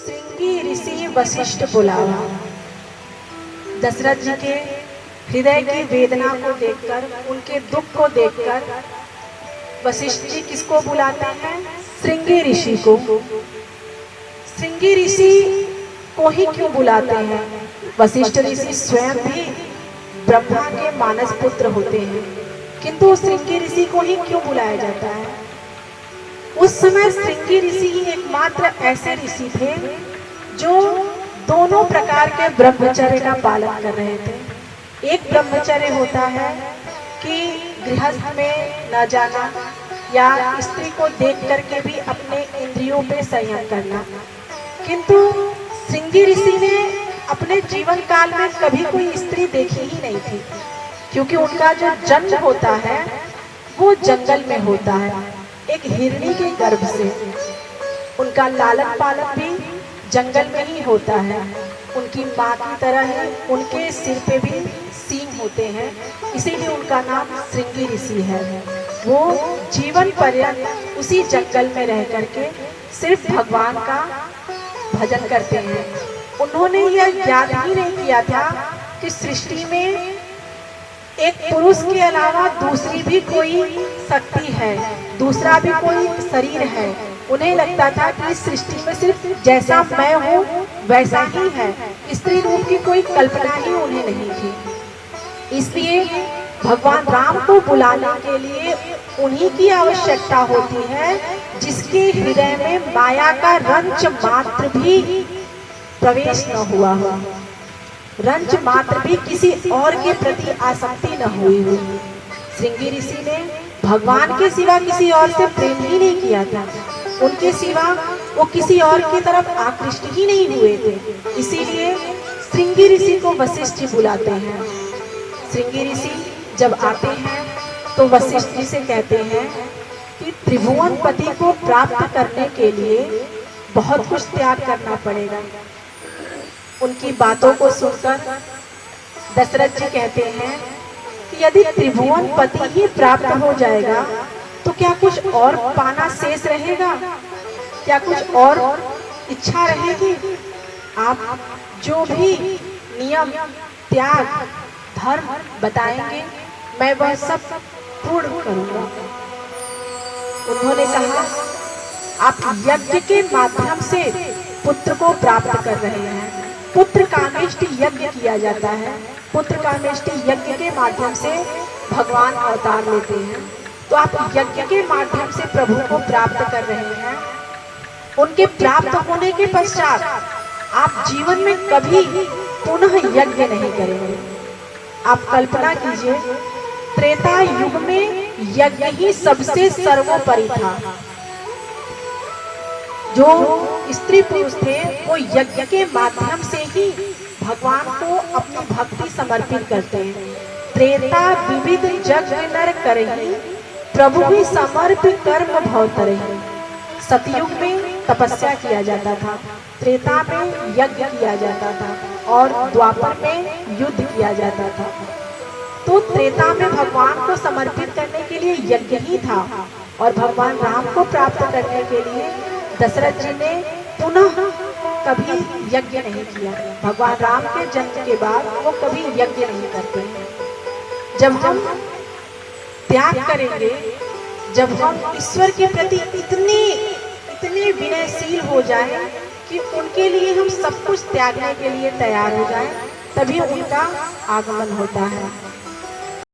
श्रृंगी ऋषि वशिष्ठ बुलावा। दशरथ जी के हृदय की वेदना को देखकर, उनके दुख को देखकर वशिष्ठ जी किसको बुलाते हैं? श्रृंगी ऋषि को। श्रृंगी ऋषि को ही क्यों बुलाते हैं? वशिष्ठ ऋषि स्वयं भी ब्रह्मा के मानस पुत्र होते हैं, किंतु श्रृंगी ऋषि को ही क्यों बुलाया जाता है? उस समय श्रृंगी ऋषि ही एकमात्र ऐसे ऋषि थे जो दोनों प्रकार के ब्रह्मचर्य का पालन कर रहे थे। एक ब्रह्मचर्य होता है कि गृहस्थ में न जाना या स्त्री को देख करके भी अपने इंद्रियों पे संयम करना, किंतु श्रृंगी ऋषि ने अपने जीवन काल में कभी कोई स्त्री देखी ही नहीं थी, क्योंकि उनका जो जन्म होता है वो जंगल में होता है, एक हिरणी के गर्भ से। उनका लालन पालन भी जंगल में ही होता है। उनकी माँ की तरह ही उनके सिर पे भी सींग होते हैं, इसीलिए उनका नाम श्रृंगी ऋषि है। वो जीवन पर्यंत उसी जंगल में रह करके सिर्फ भगवान का भजन करते हैं। उन्होंने यह ज्ञान ही नहीं किया था कि सृष्टि में एक पुरुष के अलावा दूसरी भी कोई शक्ति है, दूसरा भी कोई शरीर है। उन्हें लगता था कि सृष्टि में सिर्फ जैसा मैं हूँ वैसा ही है, स्त्री रूप की कोई कल्पना ही उन्हें नहीं थी। इसलिए भगवान राम को बुलाने के लिए उन्हीं की आवश्यकता होती है जिसके हृदय में माया का रंच मात्र भी प्रवेश न हुआ हो, रंच मात्र भी किसी और के प्रति आसक्ति न हुई हो। श्रृंगी ऋषि ने भगवान के सिवा किसी और से प्रेम ही नहीं किया था, उनके सिवा वो किसी और की तरफ आकृष्ट ही नहीं हुए थे। इसीलिए श्रृंगी ऋषि को वशिष्ठ जी बुलाते हैं। श्रृंगी ऋषि जब आते हैं तो वशिष्ठ जी से कहते हैं कि त्रिभुवन पति को प्राप्त करने के लिए बहुत कुछ त्याग करना पड़ेगा। उनकी बातों को सुनकर दशरथ जी कहते हैं कि यदि त्रिभुवन पति ही प्राप्त हो जाएगा तो क्या कुछ और पाना शेष रहेगा? क्या कुछ और इच्छा रहेगी? आप जो भी नियम, त्याग, धर्म बताएंगे मैं वह सब पूर्ण करूंगा। उन्होंने कहा, आप यज्ञ के माध्यम से पुत्र को प्राप्त कर रहे हैं। पुत्र कामेष्टि यज्ञ किया जाता है। पुत्र कामेष्टि यज्ञ के माध्यम से भगवान अवतार लेते हैं। तो आप यज्ञ के माध्यम से प्रभु को प्राप्त कर रहे हैं। उनके प्राप्त होने के पश्चात आप जीवन में कभी पुनः यज्ञ नहीं करेंगे। आप कल्पना कीजिए, त्रेता युग में यज्ञ ही सबसे सर्वोपरि था। जो स्त्री पुरुष थे वो यज्ञ के माध्यम से ही भगवान को अपनी भक्ति समर्पित करते हैं। त्रेता विविध जग नर करही, प्रभु भी समर्पित कर्म भव तरही। सतयुग में तपस्या किया जाता था, त्रेता में यज्ञ किया जाता था और द्वापर में युद्ध किया जाता था। तो त्रेता में भगवान को समर्पित करने के लिए यज्ञ ही था और भगवान राम को प्राप्त करने के लिए दशरथ जी ने पुनः कभी यज्ञ नहीं किया। भगवान राम के जन्म के बाद वो कभी यज्ञ नहीं करते हैं। जब हम त्याग करेंगे, जब हम ईश्वर के प्रति इतने विनयशील हो जाएं कि उनके लिए हम सब कुछ त्यागने के लिए तैयार हो जाएं, तभी उनका आगमन होता है।